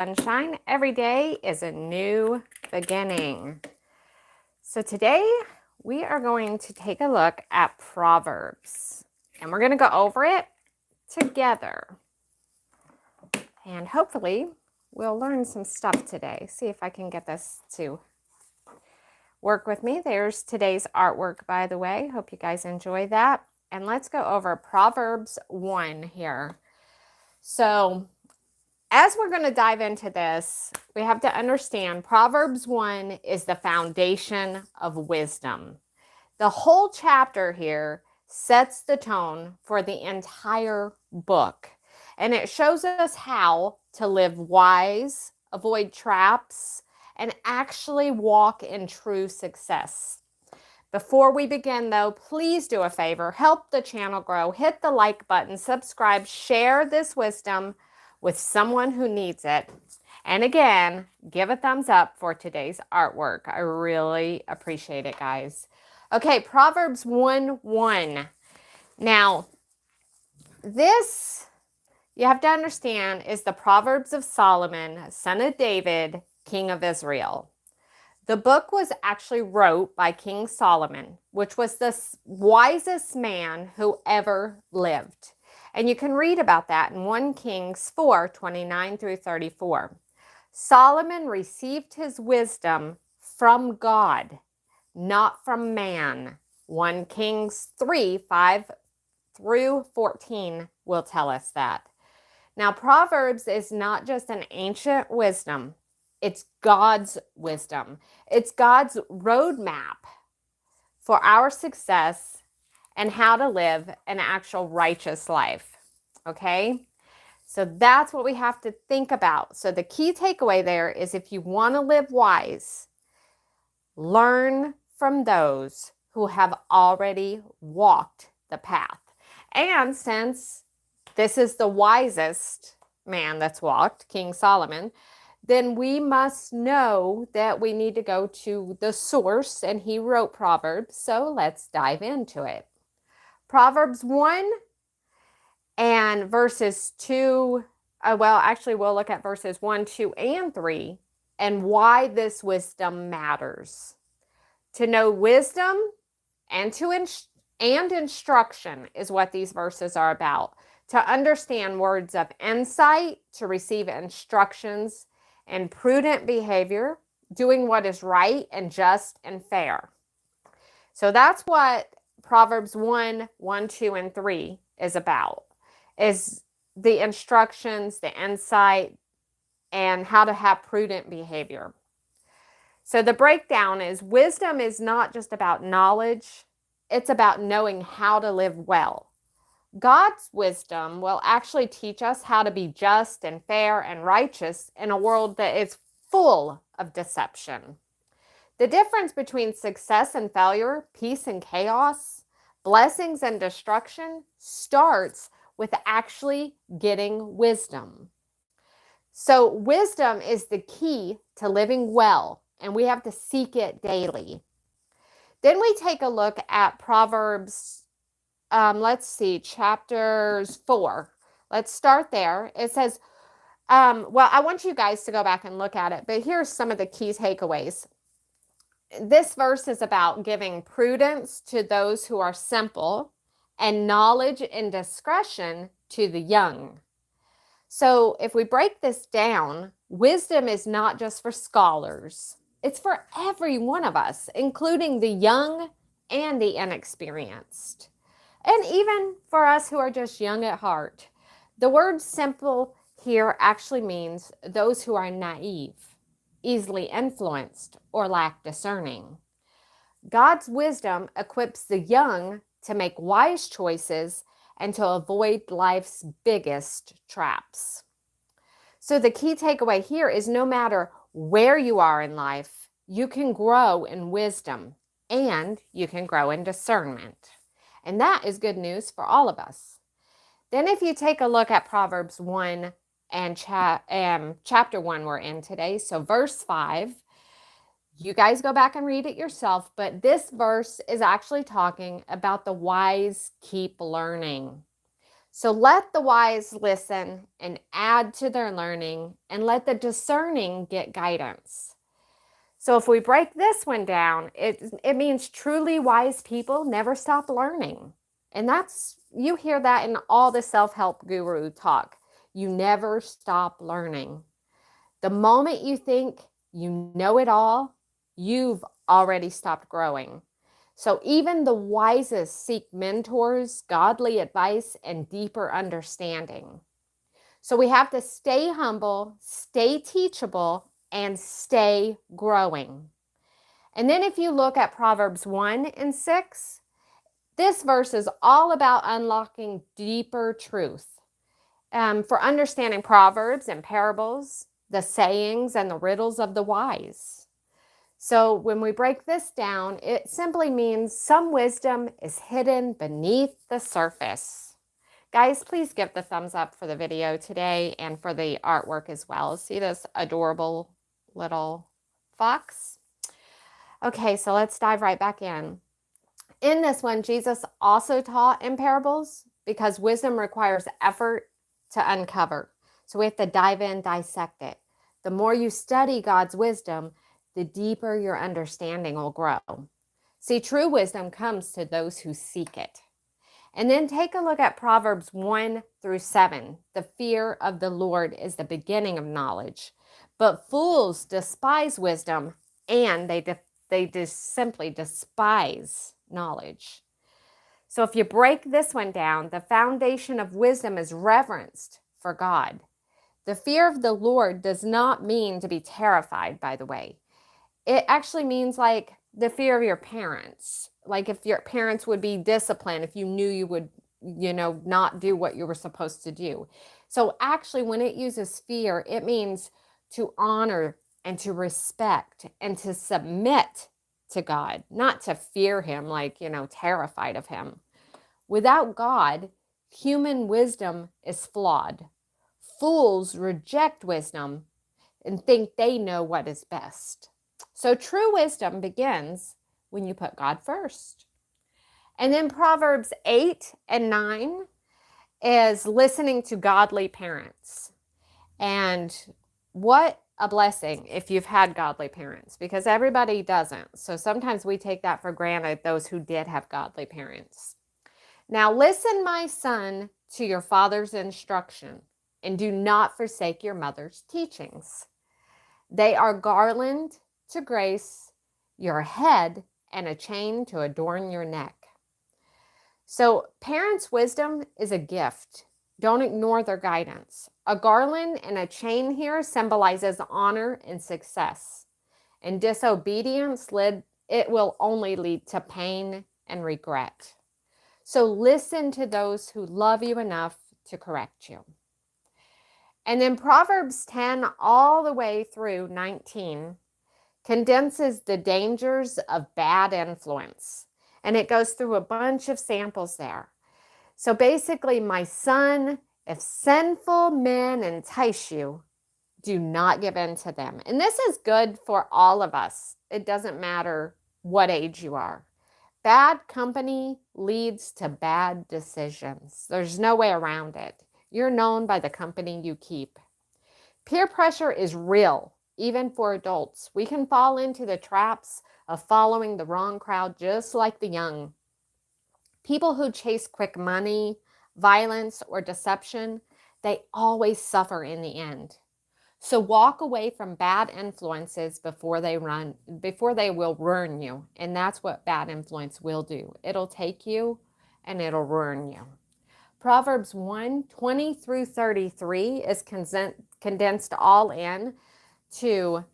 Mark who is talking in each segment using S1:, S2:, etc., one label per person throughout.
S1: Sunshine. Every day is a new beginning. So today we are going to take a look at Proverbs and we're going to go over it together. And hopefully we'll learn some stuff today. See if I can get this to work with me. There's today's artwork, by the way. Hope you guys enjoy that. And let's go over Proverbs 1 here. So as we're going to dive into this, we have to understand Proverbs 1 is the foundation of wisdom. The whole chapter here sets the tone for the entire book, and it shows us how to live wise, avoid traps, and actually walk in true success. Before we begin, though, please do a favor, help the channel grow, hit the like button, subscribe, share this wisdom with someone who needs it. And again, give a thumbs up for today's artwork. I really appreciate it, guys. Okay, Proverbs 1:1. Now, this, you have to understand, is the Proverbs of Solomon, son of David, king of Israel. The book was actually wrote by King Solomon, which was the wisest man who ever lived. And you can read about that in 1 Kings 4:29 through 34. Solomon received his wisdom from God, not from man. 1 Kings 3:5 through 14 will tell us that. Now, Proverbs is not just an ancient wisdom. It's God's wisdom. It's God's roadmap for our success and how to live an actual righteous life. Okay? So that's what we have to think about. So the key takeaway there is if you want to live wise, learn from those who have already walked the path. And since this is the wisest man that's walked, King Solomon, then we must know that we need to go to the source, and he wrote Proverbs, so let's dive into it. Proverbs 1 and verses 2, we'll look at verses 1, 2, and 3, and why this wisdom matters. To know wisdom and instruction is what these verses are about. To understand words of insight, to receive instructions, and prudent behavior, doing what is right and just and fair. So that's what Proverbs 1, 2, and 3 is about, is the instructions, the insight, and how to have prudent behavior. So the breakdown is wisdom is not just about knowledge, it's about knowing how to live well. God's wisdom will actually teach us how to be just and fair and righteous in a world that is full of deception. The difference between success and failure, peace and chaos, blessings and destruction starts with actually getting wisdom. So wisdom is the key to living well, and we have to seek it daily. Then we take a look at Proverbs chapters 4. Let's start there. It says, I want you guys to go back and look at it, but here's some of the key takeaways. This verse is about giving prudence to those who are simple and knowledge and discretion to the young. So if we break this down, wisdom is not just for scholars. It's for every one of us, including the young and the inexperienced. And even for us who are just young at heart. The word simple here actually means those who are naive, easily influenced, or lack discerning. God's wisdom equips the young to make wise choices and to avoid life's biggest traps. So the key takeaway here is no matter where you are in life, you can grow in wisdom and you can grow in discernment. And that is good news for all of us. Then if you take a look at Proverbs 1 and chapter 1 we're in today, so verse 5, you guys go back and read it yourself, but this verse is actually talking about the wise keep learning. So let the wise listen and add to their learning, and let the discerning get guidance. So if we break this one down, it means truly wise people never stop learning. And you hear that in all the self-help guru talk. You never stop learning. The moment you think you know it all, you've already stopped growing. So even the wisest seek mentors, godly advice, and deeper understanding. So we have to stay humble, stay teachable, and stay growing. And then if you look at Proverbs 1 and 6, this verse is all about unlocking deeper truth. For understanding proverbs and parables, the sayings and the riddles of the wise. So when we break this down, it simply means some wisdom is hidden beneath the surface. Guys, please give the thumbs up for the video today and for the artwork as well. See this adorable little fox? Okay, so let's dive right back in. In this one, Jesus also taught in parables because wisdom requires effort to uncover. So we have to dive in, dissect it. The more you study God's wisdom, the deeper your understanding will grow. See, true wisdom comes to those who seek it. And then take a look at Proverbs 1 through 7. The fear of the Lord is the beginning of knowledge, but fools despise wisdom, and they just simply despise knowledge. So if you break this one down, the foundation of wisdom is reverenced for God. The fear of the Lord does not mean to be terrified, by the way. It actually means like the fear of your parents. Like if your parents would be disciplined, if you knew you would, not do what you were supposed to do. So actually, when it uses fear, it means to honor and to respect and to submit to God, not to fear him, like, terrified of him. Without God, human wisdom is flawed. Fools reject wisdom and think they know what is best. So true wisdom begins when you put God first. And then Proverbs 8 and 9 is listening to godly parents. And what a blessing if you've had godly parents, because everybody doesn't. So sometimes we take that for granted, those who did have godly parents. Now listen, my son, to your father's instruction, and do not forsake your mother's teachings. They are garland to grace your head and a chain to adorn your neck. So parents' wisdom is a gift. Don't ignore their guidance. A garland and a chain here symbolizes honor and success. And disobedience, it will only lead to pain and regret. So listen to those who love you enough to correct you. And then Proverbs 10 all the way through 19 condenses the dangers of bad influence. And it goes through a bunch of samples there. So basically, my son, if sinful men entice you, do not give in to them. And this is good for all of us. It doesn't matter what age you are. Bad company leads to bad decisions. There's no way around it. You're known by the company you keep. Peer pressure is real, even for adults. We can fall into the traps of following the wrong crowd just like the young. People who chase quick money, violence, or deception, they always suffer in the end. So walk away from bad influences before they will ruin you. And that's what bad influence will do. It'll take you and it'll ruin you. Proverbs 1, 20 through 33 is condensed all in to,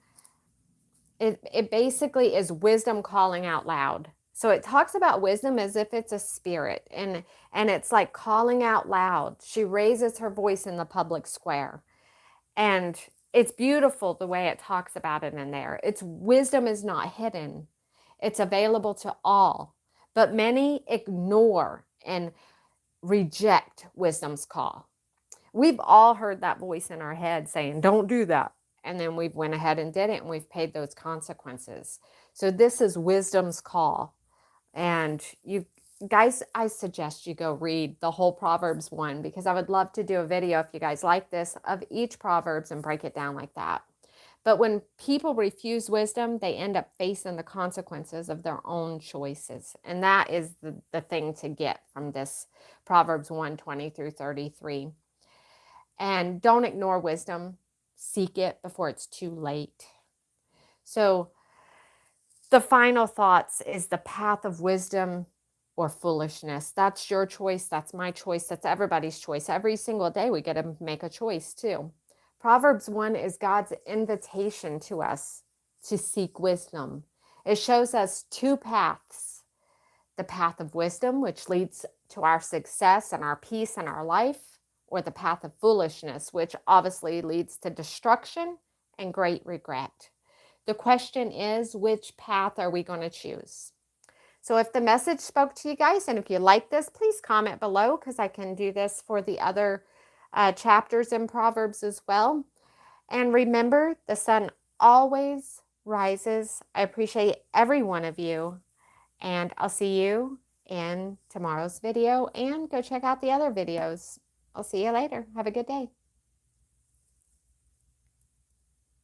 S1: it basically is wisdom calling out loud. So it talks about wisdom as if it's a spirit, and it's like calling out loud. She raises her voice in the public square. And it's beautiful the way it talks about it in there. Its wisdom is not hidden. It's available to all. But many ignore and reject wisdom's call. We've all heard that voice in our head saying, don't do that. And then we've went ahead and did it, and we've paid those consequences. So this is wisdom's call. And Guys, I suggest you go read the whole Proverbs one, because I would love to do a video, if you guys like this, of each Proverbs and break it down like that. But when people refuse wisdom, they end up facing the consequences of their own choices. And that is the thing to get from this Proverbs 1:20 through 33. And don't ignore wisdom. Seek it before it's too late. So the final thoughts is the path of wisdom or foolishness. That's your choice. That's my choice. That's everybody's choice. Every single day we get to make a choice too. Proverbs 1 is God's invitation to us to seek wisdom. It shows us two paths: the path of wisdom, which leads to our success and our peace in our life, or the path of foolishness, which obviously leads to destruction and great regret. The question is, which path are we going to choose? So if the message spoke to you guys, and if you like this, please comment below, because I can do this for the other chapters in Proverbs as well. And remember, the sun always rises. I appreciate every one of you, and I'll see you in tomorrow's video, and go check out the other videos. I'll see you later. Have a good day.